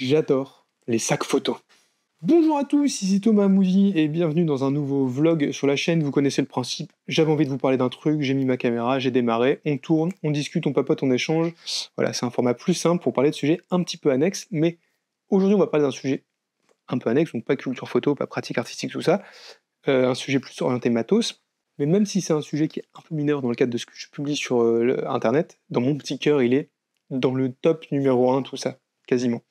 J'adore les sacs photos. Bonjour à tous, ici Thomas Mouzy et bienvenue dans un nouveau vlog sur la chaîne. Vous connaissez le principe, j'avais envie de vous parler d'un truc, j'ai mis ma caméra, j'ai démarré, on tourne, on discute, on papote, on échange. Voilà, c'est un format plus simple pour parler de sujets un petit peu annexes, mais aujourd'hui on va parler d'un sujet un peu annexe, donc pas culture photo, pas pratique artistique, tout ça, un sujet plus orienté matos. Mais même si c'est un sujet qui est un peu mineur dans le cadre de ce que je publie sur Internet, dans mon petit cœur, il est dans le top numéro 1, tout ça, quasiment.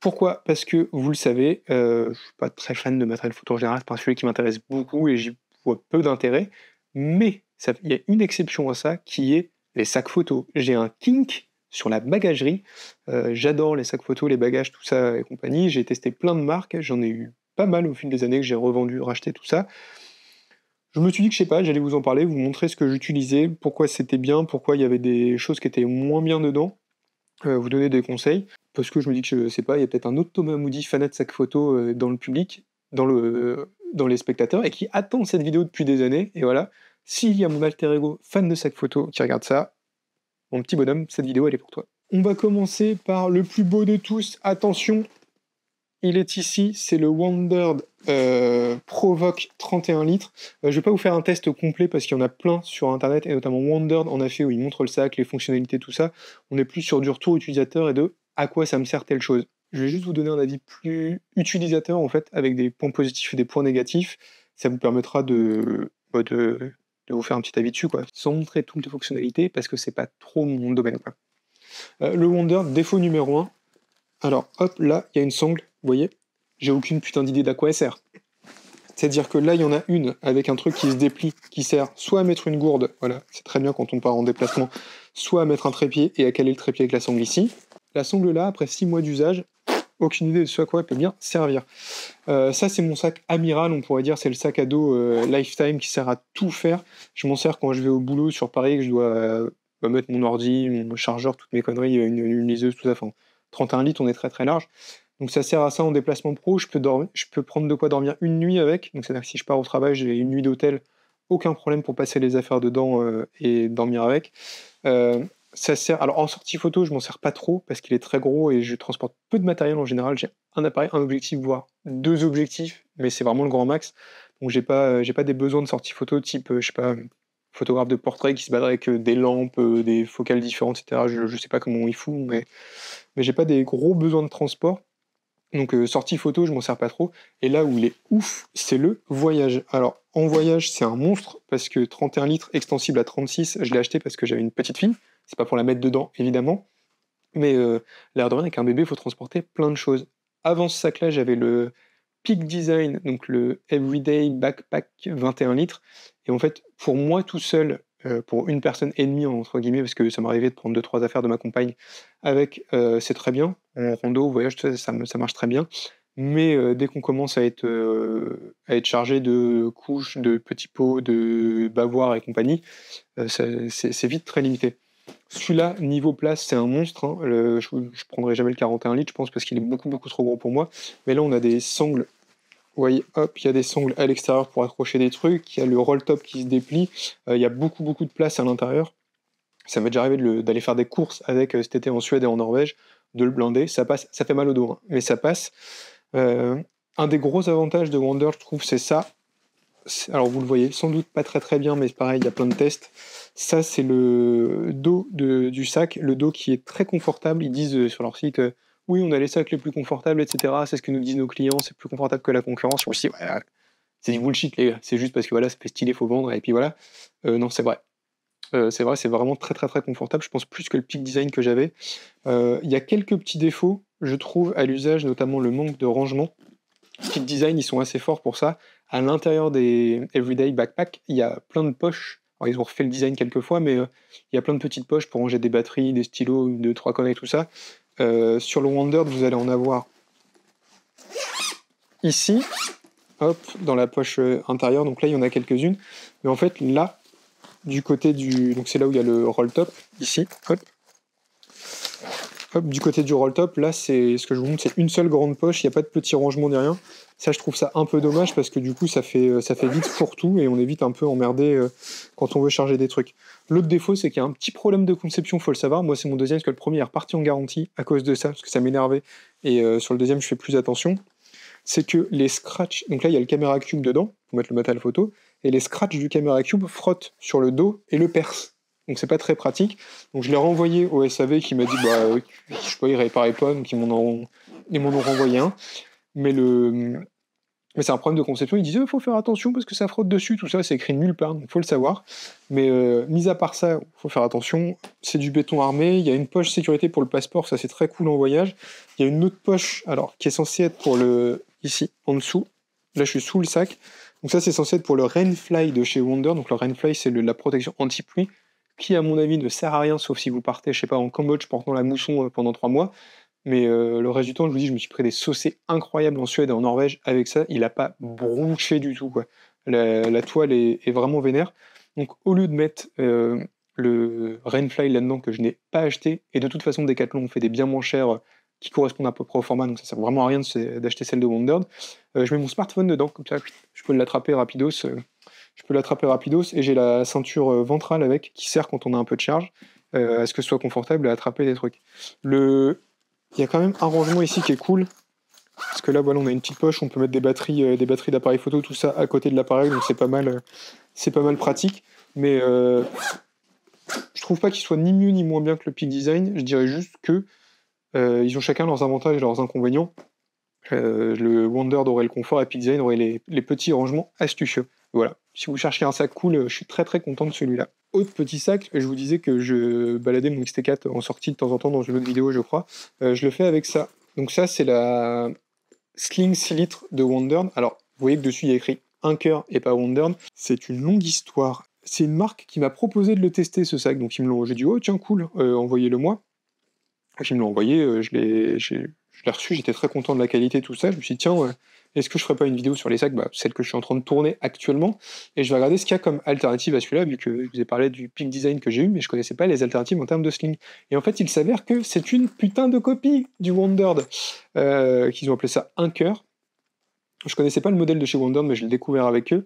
Pourquoi? Parce que, vous le savez, je suis pas très fan de matériel photo en général, c'est pas un sujet qui m'intéresse beaucoup et j'y vois peu d'intérêt, mais il y a une exception à ça qui est les sacs photos. J'ai un kink sur la bagagerie, j'adore les sacs photos, les bagages, tout ça et compagnie, j'ai testé plein de marques, j'en ai eu pas mal au fil des années que j'ai revendu, racheté, tout ça. Je me suis dit que, je sais pas, j'allais vous en parler, vous montrer ce que j'utilisais, pourquoi c'était bien, pourquoi il y avait des choses qui étaient moins bien dedans, vous donner des conseils, parce que je me dis que, je sais pas, il y a peut-être un autre Thomas Moody fanat de sac photo dans le public, dans les spectateurs, et qui attend cette vidéo depuis des années, et voilà, s'il y a mon alter ego fan de sac photo qui regarde ça, mon petit bonhomme, cette vidéo elle est pour toi. On va commencer par le plus beau de tous, attention, il est ici, c'est le Wandered Provoque 31 litres. Je vais pas vous faire un test complet parce qu'il y en a plein sur internet, et notamment Wandered en a fait où il montre le sac, les fonctionnalités, tout ça. On est plus sur du retour utilisateur et de à quoi ça me sert telle chose. Je vais juste vous donner un avis plus utilisateur en fait, avec des points positifs et des points négatifs. Ça vous permettra de vous faire un petit avis dessus, quoi, sans montrer toutes les fonctionnalités parce que c'est pas trop mon domaine, quoi. Le Wandered, défaut numéro 1. Alors hop, là, il y a une sangle, vous voyez, j'ai aucune putain d'idée d'à quoi elle sert. C'est-à-dire que là, il y en a une avec un truc qui se déplie, qui sert soit à mettre une gourde, voilà, c'est très bien quand on part en déplacement, soit à mettre un trépied et à caler le trépied avec la sangle ici. La sangle là, après 6 mois d'usage, aucune idée de ce à quoi elle peut bien servir. Ça, c'est mon sac amiral, on pourrait dire, c'est le sac à dos Lifetime qui sert à tout faire. Je m'en sers quand je vais au boulot sur Paris, que je dois mettre mon ordi, mon chargeur, toutes mes conneries, une liseuse, tout ça. Enfin, 31 litres, on est très très large. Donc ça sert à ça en déplacement pro, je peux prendre de quoi dormir une nuit avec, donc c'est-à-dire que si je pars au travail, j'ai une nuit d'hôtel, aucun problème pour passer les affaires dedans et dormir avec. Ça sert, alors en sortie photo, je m'en sers pas trop parce qu'il est très gros et je transporte peu de matériel en général, j'ai un appareil, un objectif, voire 2 objectifs, mais c'est vraiment le grand max, donc j'ai pas des besoins de sortie photo type, je sais pas, photographe de portrait qui se balade avec des lampes, des focales différentes, etc. Je sais pas comment il fout, mais j'ai pas des gros besoins de transport. Donc sortie photo, je m'en sers pas trop. Et là où il est ouf, c'est le voyage. Alors en voyage, c'est un monstre parce que 31 litres extensible à 36, je l'ai acheté parce que j'avais une petite fille. C'est pas pour la mettre dedans, évidemment. Mais l'air de rien, avec un bébé, il faut transporter plein de choses. Avant ce sac-là, j'avais le Peak Design, donc le Everyday Backpack 21 litres. Et en fait, pour moi tout seul, pour une personne et demie, entre guillemets, parce que ça m'arrivait de prendre 2-3 affaires de ma compagne avec, c'est très bien. En rando, voyage, tout ça, ça marche très bien. Mais dès qu'on commence à être chargé de couches, de petits pots, de bavoirs et compagnie, c'est vite très limité. Celui-là, niveau place, c'est un monstre, hein. Je prendrai jamais le 41 litres, je pense, parce qu'il est beaucoup, beaucoup trop gros pour moi. Mais là, on a des sangles. Vous voyez, hop, il y a des sangles à l'extérieur pour accrocher des trucs. Il y a le roll-top qui se déplie. Il y a beaucoup, beaucoup de place à l'intérieur. Ça m'est déjà arrivé d'aller faire des courses avec cet été en Suède et en Norvège, de le blinder. Ça passe, ça fait mal au dos, hein, mais ça passe. Un des gros avantages de Wander, je trouve, c'est ça. Alors vous le voyez, sans doute pas très très bien, mais c'est pareil, il y a plein de tests. Ça, c'est le dos du sac, le dos qui est très confortable. Ils disent sur leur site, oui, on a les sacs les plus confortables, etc. C'est ce que nous disent nos clients, c'est plus confortable que la concurrence. Je me suis dit, ouais, c'est du bullshit, les gars. C'est juste parce que voilà, ça fait stylé, faut vendre, et puis voilà. Non, c'est vrai. C'est vrai, c'est vraiment très très très confortable. Je pense plus que le Peak Design que j'avais. Il y a quelques petits défauts, je trouve, à l'usage, notamment le manque de rangement. Peak Design, ils sont assez forts pour ça. À l'intérieur des Everyday Backpack, il y a plein de poches. Alors, ils ont refait le design quelques fois, mais il y a plein de petites poches pour ranger des batteries, des stylos, 2-3 conneries, tout ça. Sur le Wandered, vous allez en avoir ici, hop, dans la poche intérieure. Donc là, il y en a quelques-unes. Mais en fait, là, du côté du... Donc c'est là où il y a le roll-top, ici, hop. Hop, du côté du roll top, là, c'est ce que je vous montre, c'est une seule grande poche, il n'y a pas de petit rangement ni rien. Ça, je trouve ça un peu dommage parce que du coup, ça fait vite fourre-tout et on est vite un peu emmerdé quand on veut charger des trucs. L'autre défaut, c'est qu'il y a un petit problème de conception, faut le savoir. Moi, c'est mon deuxième, parce que le premier est reparti en garantie à cause de ça, parce que ça m'énervait. Et sur le deuxième, je fais plus attention. C'est que les scratchs, donc là, il y a le caméra cube dedans, pour mettre le matériel photo, et les scratchs du caméra cube frottent sur le dos et le percent. Donc c'est pas très pratique. Donc je l'ai renvoyé au SAV qui m'a dit bah je sais pas, il réparait pas, donc ils m'en ont renvoyé un. Mais c'est un problème de conception. Ils disaient il faut faire attention parce que ça frotte dessus, tout ça, c'est écrit nulle part, donc faut le savoir. Mais mis à part ça, faut faire attention. C'est du béton armé. Il y a une poche sécurité pour le passeport, ça c'est très cool en voyage. Il y a une autre poche, alors qui est censée être pour le ici en dessous. Là je suis sous le sac. Donc ça c'est censé être pour le Rainfly de chez Wonder. Donc le Rainfly c'est la protection anti-pluie, qui à mon avis ne sert à rien sauf si vous partez, je sais pas, en Cambodge portant la mousson pendant 3 mois. Mais le reste du temps, je vous dis, je me suis pris des saucés incroyables en Suède et en Norvège avec ça. Il a pas bronché du tout, quoi. La toile est vraiment vénère. Donc au lieu de mettre le Rainfly là-dedans que je n'ai pas acheté, et de toute façon Decathlon on fait des bien moins chers qui correspondent à peu près au format, donc ça sert vraiment à rien d'acheter celle de Wonder. Je mets mon smartphone dedans, comme ça je peux l'attraper rapidos. Et j'ai la ceinture ventrale avec qui sert quand on a un peu de charge à ce que ce soit confortable et attraper des trucs. Il y a quand même un rangement ici qui est cool, parce que là voilà, on a une petite poche, on peut mettre des batteries d'appareil photo, tout ça à côté de l'appareil, donc c'est pas mal pratique. Mais je trouve pas qu'il soit ni mieux ni moins bien que le Peak Design. Je dirais juste que ils ont chacun leurs avantages et leurs inconvénients. Le Wonder aurait le confort et Peak Design aurait les petits rangements astucieux. Voilà. Si vous cherchez un sac cool, je suis très très content de celui-là. Autre petit sac, je vous disais que je baladais mon XT4 en sortie de temps en temps dans une autre vidéo, je crois. Je le fais avec ça. Donc ça, c'est la Sling 6 litres de Wonder. Alors, vous voyez que dessus, il y a écrit Anker et pas Wonder. C'est une longue histoire. C'est une marque qui m'a proposé de le tester, ce sac. Donc j'ai dit, oh tiens, cool, envoyez-le moi. Ils me l'ont envoyé, je l'ai reçu, j'étais très content de la qualité, tout ça. Je me suis dit, tiens, est-ce que je ferais pas une vidéo sur les sacs, celle que je suis en train de tourner actuellement, et je vais regarder ce qu'il y a comme alternative à celui-là, vu que je vous ai parlé du Peak Design que j'ai eu, mais je connaissais pas les alternatives en termes de sling. Et en fait, il s'avère que c'est une putain de copie du Wonder, qu'ils ont appelé ça Anker. Je connaissais pas le modèle de chez Wonder, mais je l'ai découvert avec eux.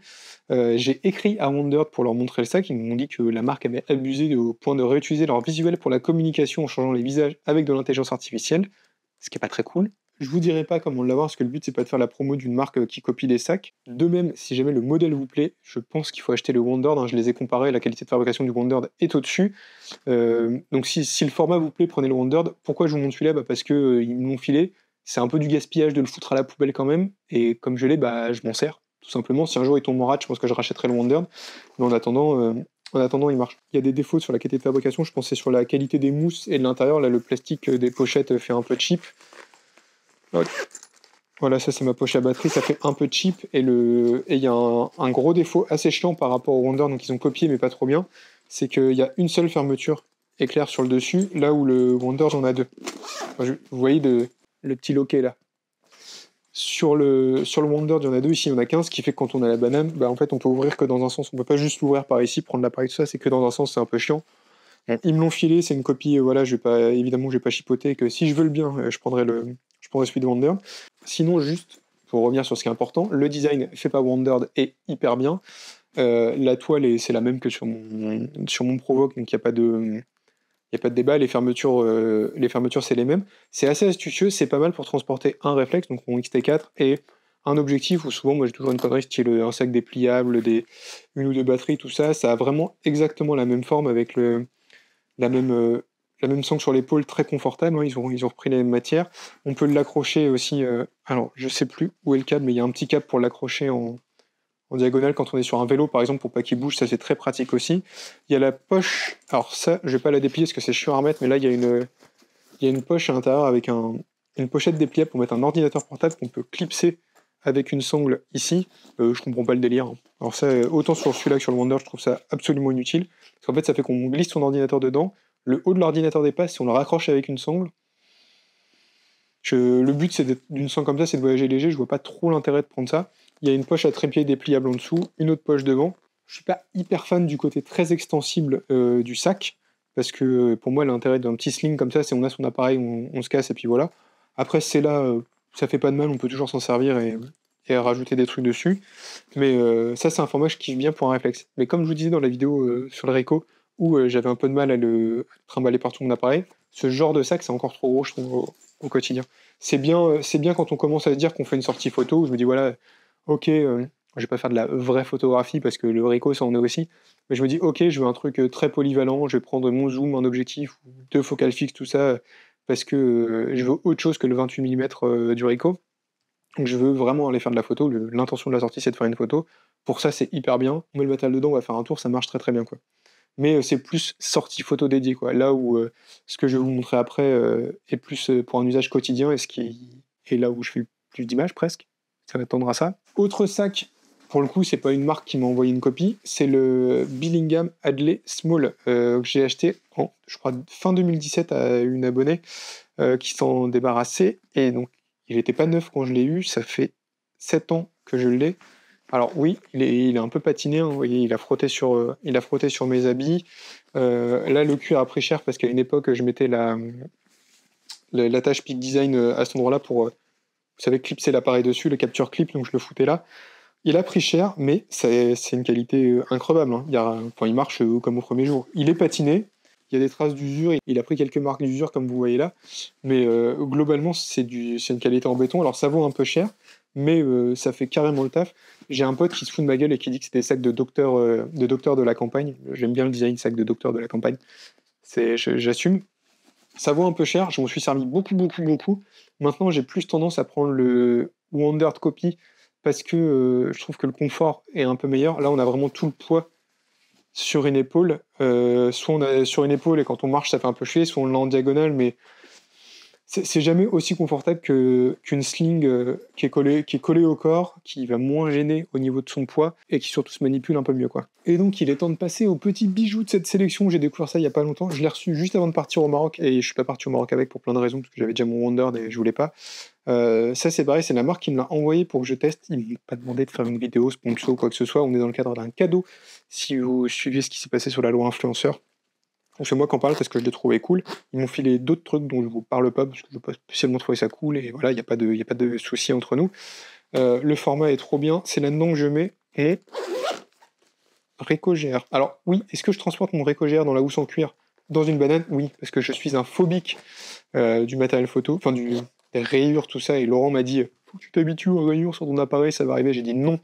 J'ai écrit à Wonder pour leur montrer le sac. Ils m'ont dit que la marque avait abusé au point de réutiliser leur visuel pour la communication en changeant les visages avec de l'intelligence artificielle, ce qui est pas très cool. Je vous dirai pas comment l'avoir, parce que le but c'est pas de faire la promo d'une marque qui copie des sacs. De même, si jamais le modèle vous plaît, je pense qu'il faut acheter le Wonder. Je les ai comparés, la qualité de fabrication du Wonder est au-dessus. Donc si le format vous plaît, prenez le Wonder. Pourquoi je vous montre celui-là? Parce que ils m'ont filé. C'est un peu du gaspillage de le foutre à la poubelle quand même, et comme je l'ai, je m'en sers, tout simplement. Si un jour il tombe en rate, je pense que je rachèterai le Wonder, mais en attendant, il marche. Il y a des défauts sur la qualité de fabrication, je pensais sur la qualité des mousses et de l'intérieur. Là, le plastique des pochettes fait un peu cheap. Voilà, ça c'est ma poche à batterie, ça fait un peu cheap, et il y a un gros défaut assez chiant par rapport au Wonder, donc ils ont copié mais pas trop bien, c'est qu'il y a une seule fermeture éclair sur le dessus, là où le Wonder j'en ai deux. Vous voyez le petit loquet là. Sur le Wonder, il y en a deux, ici il y en a 15, ce qui fait que quand on a la banane, en fait on peut ouvrir que dans un sens, on peut pas juste l'ouvrir par ici, prendre l'appareil, tout ça, c'est que dans un sens, c'est un peu chiant. Ils me l'ont filé, c'est une copie, voilà, évidemment je vais pas chipoter, que si je veux le bien, je prendrai celui de Wonder. Sinon, juste, pour revenir sur ce qui est important, le design fait pas Wonder est hyper bien. La toile, c'est la même que sur mon Provoque, donc il n'y a pas de... Il n'y a pas de débat, les fermetures c'est les mêmes. C'est assez astucieux, c'est pas mal pour transporter un réflexe, donc mon XT4, et un objectif, où souvent moi j'ai toujours une connerie style un sac dépliable, une ou deux batteries, tout ça. Ça a vraiment exactement la même forme avec la même sangle sur l'épaule, très confortable. Ils ont repris les mêmes matières. On peut l'accrocher aussi, alors je sais plus où est le câble, mais il y a un petit câble pour l'accrocher en diagonale quand on est sur un vélo par exemple, pour pas qu'il bouge, ça c'est très pratique aussi. Il y a la poche, alors ça je vais pas la déplier parce que c'est chiant à remettre, mais là il y a une poche à l'intérieur avec une pochette dépliable pour mettre un ordinateur portable qu'on peut clipser avec une sangle ici. Je comprends pas le délire, hein. Alors ça, autant sur celui-là que sur le Wonder, je trouve ça absolument inutile, parce qu'en fait ça fait qu'on glisse son ordinateur dedans, le haut de l'ordinateur dépasse, si on le raccroche avec une sangle. Le but c'est d'une sangle comme ça, c'est de voyager léger, je vois pas trop l'intérêt de prendre ça. Il y a une poche à trépied dépliable en dessous, une autre poche devant. Je suis pas hyper fan du côté très extensible du sac, parce que pour moi, l'intérêt d'un petit sling comme ça, c'est on a son appareil, on se casse et puis voilà. Après, c'est là, ça fait pas de mal, on peut toujours s'en servir et rajouter des trucs dessus. Mais ça, c'est un format que je kiffe bien pour un réflexe. Mais comme je vous disais dans la vidéo sur le Ricoh, où j'avais un peu de mal à le trimballer partout mon appareil, ce genre de sac, c'est encore trop gros, je trouve, au quotidien. C'est bien quand on commence à se dire qu'on fait une sortie photo, où je me dis, voilà, ok, je vais pas faire de la vraie photographie, parce que le Ricoh, ça en est aussi, mais je me dis, ok, je veux un truc très polyvalent, je vais prendre mon zoom, un objectif, ou deux focales fixes, tout ça, parce que je veux autre chose que le 28 mm du Ricoh. Donc je veux vraiment aller faire de la photo, l'intention de la sortie c'est de faire une photo. Pour ça c'est hyper bien, on met le matériel dedans, on va faire un tour, ça marche très très bien quoi. Mais c'est plus sortie photo dédiée quoi. Là où ce que je vais vous montrer après est plus pour un usage quotidien et ce qui est là où je fais le plus d'images presque. Ça va tendre à ça. Autre sac, pour le coup c'est pas une marque qui m'a envoyé une copie, c'est le Billingham Hadley Small que j'ai acheté en, je crois, fin 2017 à une abonnée qui s'en débarrassait et donc il n'était pas neuf quand je l'ai eu, ça fait 7 ans que je l'ai. Alors oui, il est un peu patiné, hein, vous voyez, il a frotté sur mes habits. Là, le cuir a pris cher parce qu'à une époque, je mettais l'attache Peak Design à cet endroit-là pour, vous savez, clipser l'appareil dessus, le capture clip, donc je le foutais là. Il a pris cher, mais c'est une qualité incroyable. Hein. Il marche comme au premier jour. Il est patiné, il y a des traces d'usure, il a pris quelques marques d'usure comme vous voyez là, mais globalement c'est une qualité en béton. Alors ça vaut un peu cher, mais ça fait carrément le taf. J'ai un pote qui se fout de ma gueule et qui dit que c'est des sacs de docteur de la campagne. J'aime bien le design sac de docteur de la campagne. J'assume. Ça vaut un peu cher, je m'en suis servi beaucoup, beaucoup, beaucoup. Maintenant, j'ai plus tendance à prendre le Wonder Copy parce que je trouve que le confort est un peu meilleur. Là, on a vraiment tout le poids sur une épaule. Soit on a sur une épaule et quand on marche, ça fait un peu chier, soit on l'a en diagonale, mais c'est jamais aussi confortable qu'une sling qui est collée au corps, qui va moins gêner au niveau de son poids et qui surtout se manipule un peu mieux, quoi. Et donc il est temps de passer au petit bijou de cette sélection. J'ai découvert ça il y a pas longtemps. Je l'ai reçu juste avant de partir au Maroc et je suis pas parti au Maroc avec pour plein de raisons parce que j'avais déjà mon Wonder et je voulais pas. Ça c'est pareil, c'est la marque qui me l'a envoyé pour que je teste. Il ne m'a pas demandé de faire une vidéo sponsor ou quoi que ce soit. On est dans le cadre d'un cadeau. Si vous suivez ce qui s'est passé sur la loi influenceur. C'est moi qui en parle parce que je l'ai trouvé cool. Ils m'ont filé d'autres trucs dont je vous parle pas parce que je n'ai pas spécialement trouvé ça cool et voilà, il n'y a pas de souci entre nous. Le format est trop bien, c'est là-dedans que je mets mon Ricoh GR. Alors oui, est-ce que je transporte mon Ricoh GR dans la housse en cuir dans une banane? Oui, parce que je suis un phobique du matériel photo, enfin des rayures, tout ça, et Laurent m'a dit faut que tu t'habitues aux rayures sur ton appareil, ça va arriver. J'ai dit non,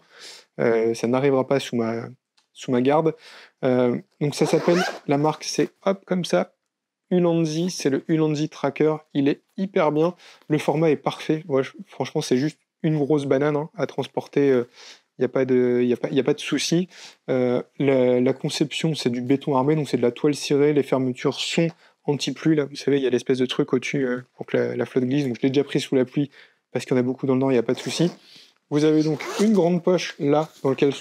ça n'arrivera pas sous ma garde. Donc ça s'appelle, la marque c'est hop comme ça, Ulanzi, c'est le Ulanzi Tracker, il est hyper bien, le format est parfait. Ouais, franchement c'est juste une grosse banane hein, à transporter, il n'y a pas de souci. La conception c'est du béton armé, donc c'est de la toile cirée, les fermetures sont anti-pluie, là vous savez il y a l'espèce de truc au-dessus pour que la flotte glisse, donc je l'ai déjà pris sous la pluie parce qu'il y en a beaucoup dans le nord, il n'y a pas de souci. Vous avez donc une grande poche là dans laquelle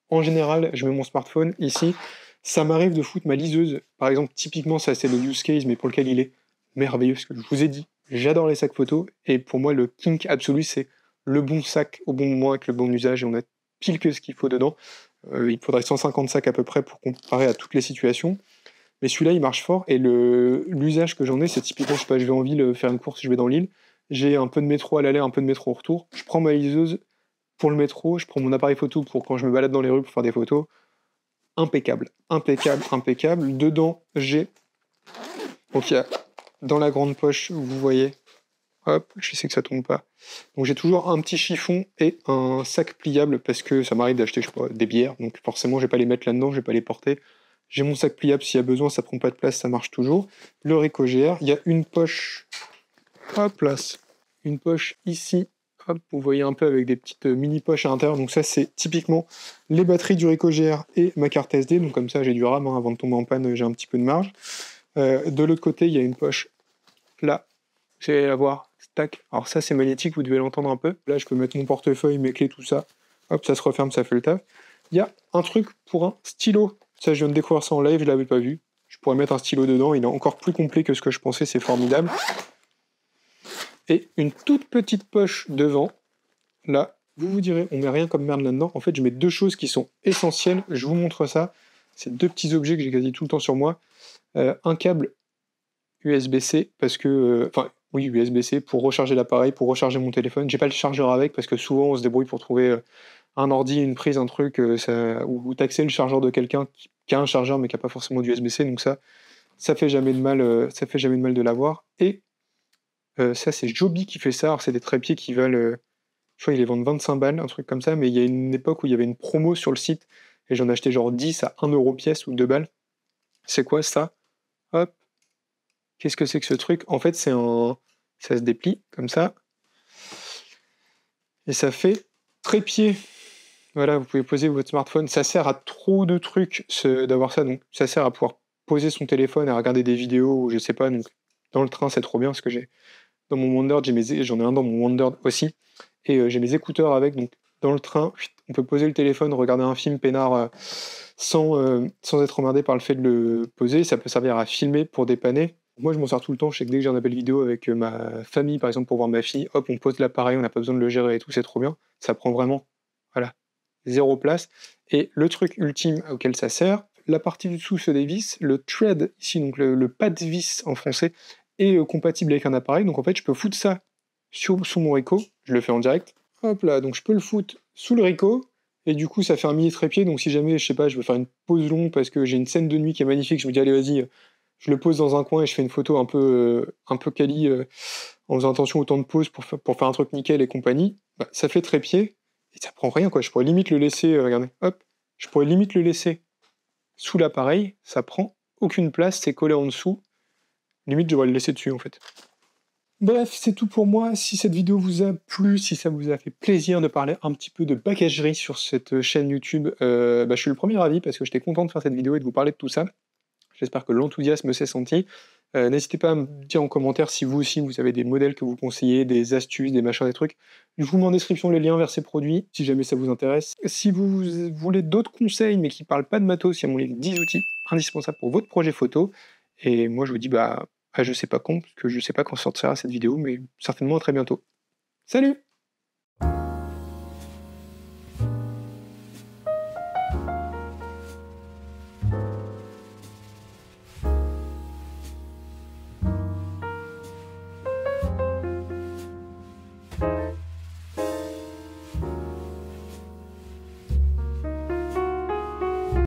en général, je mets mon smartphone ici. Ça m'arrive de foutre ma liseuse. Par exemple, typiquement, ça c'est le use case, mais pour lequel il est merveilleux, parce que je vous ai dit, j'adore les sacs photos, et pour moi, le kink absolu, c'est le bon sac au bon moment avec le bon usage, et on a pile que ce qu'il faut dedans. Il faudrait 150 sacs à peu près pour comparer à toutes les situations. Mais celui-là, il marche fort, et l'usage que j'en ai, c'est typiquement, je sais pas, je vais en ville faire une course, je vais dans l'île, j'ai un peu de métro à l'aller, un peu de métro au retour, je prends ma liseuse, pour le métro, je prends mon appareil photo pour quand je me balade dans les rues pour faire des photos. Impeccable, impeccable, impeccable. Dedans, j'ai... Donc il y a dans la grande poche, vous voyez, hop, je sais que ça tombe pas. Donc j'ai toujours un petit chiffon et un sac pliable parce que ça m'arrive d'acheter, je sais pas, des bières. Donc forcément, je vais pas les mettre là-dedans, je vais pas les porter. J'ai mon sac pliable s'il y a besoin, ça prend pas de place, ça marche toujours. Le Ricoh GR, il y a une poche, hop là, une poche ici. Hop, vous voyez un peu avec des petites mini-poches à l'intérieur. Donc ça, c'est typiquement les batteries du Ricoh GR et ma carte SD. Donc comme ça, j'ai du RAM. Hein, avant de tomber en panne, j'ai un petit peu de marge. De l'autre côté, il y a une poche là. Vous allez la voir. Tac. Alors ça, c'est magnétique. Vous devez l'entendre un peu. Là, je peux mettre mon portefeuille, mes clés, tout ça. Hop, ça se referme, ça fait le taf. Il y a un truc pour un stylo. Ça, je viens de découvrir ça en live. Je l'avais pas vu. Je pourrais mettre un stylo dedans. Il est encore plus complet que ce que je pensais. C'est formidable. Et une toute petite poche devant, là, vous direz, on met rien comme merde là-dedans. En fait, je mets deux choses qui sont essentielles, je vous montre ça. C'est deux petits objets que j'ai quasi tout le temps sur moi. un câble USB-C parce que, enfin, oui, USB-C pour recharger l'appareil, pour recharger mon téléphone. J'ai pas le chargeur avec parce que souvent on se débrouille pour trouver, un ordi, une prise, un truc, ça ou taxer le chargeur de quelqu'un qui a un chargeur mais qui a pas forcément d'USB-C, donc ça fait jamais de mal, ça fait jamais de mal de l'avoir. Et ça c'est Joby qui fait ça, alors c'est des trépieds qui valent, je crois qu'ils les vendent 25 balles, un truc comme ça, mais il y a une époque où il y avait une promo sur le site et j'en ai acheté genre 10 à 1 € pièce ou 2 balles. C'est quoi ça? Hop, qu'est-ce que c'est que ce truc? En fait, ça se déplie comme ça et ça fait trépied. Voilà, vous pouvez poser votre smartphone. Ça sert à trop de trucs d'avoir ça, donc ça sert à pouvoir poser son téléphone, à regarder des vidéos ou je sais pas, donc dans le train, c'est trop bien parce que j'ai dans mon Wonderd, j'en ai un dans mon Wonderd aussi et j'ai mes écouteurs avec, donc dans le train, on peut poser le téléphone, regarder un film peinard, sans être emmerdé par le fait de le poser. Ça peut servir à filmer pour dépanner. Moi, je m'en sers tout le temps. Je sais que dès que j'ai un appel vidéo avec, ma famille, par exemple, pour voir ma fille, hop, on pose l'appareil, on n'a pas besoin de le gérer et tout, c'est trop bien. Ça prend vraiment, voilà, 0 place. Et le truc ultime auquel ça sert, la partie du dessous se dévisse, le thread ici, donc le pas de vis en français, est compatible avec un appareil. Donc en fait, je peux foutre ça sous mon Ricoh. Je le fais en direct. Hop là, donc je peux le foutre sous le Ricoh. Et du coup, ça fait un mini trépied. Donc si jamais, je sais pas, je veux faire une pause longue parce que j'ai une scène de nuit qui est magnifique, je me dis, allez, vas-y, je le pose dans un coin et je fais une photo un peu quali, en faisant attention au temps de pause pour faire un truc nickel et compagnie. Bah, ça fait trépied. Et ça prend rien, quoi. Je pourrais limite le laisser, regardez, hop, je pourrais limite le laisser sous l'appareil, ça prend aucune place, c'est collé en dessous. Limite, je devrais le laisser dessus, en fait. Bref, c'est tout pour moi. Si cette vidéo vous a plu, si ça vous a fait plaisir de parler un petit peu de packagerie sur cette chaîne YouTube, bah, je suis le premier ravi parce que j'étais content de faire cette vidéo et de vous parler de tout ça. J'espère que l'enthousiasme s'est senti. N'hésitez pas à me dire en commentaire si vous aussi vous avez des modèles que vous conseillez, des astuces, des machins, des trucs. Je vous mets en description les liens vers ces produits, si jamais ça vous intéresse. Si vous voulez d'autres conseils, mais qui parlent pas de matos, il y a mon livre 10 outils indispensables pour votre projet photo. Et moi je vous dis bah, je sais pas quand, parce que je sais pas quand sortira cette vidéo, mais certainement à très bientôt. Salut!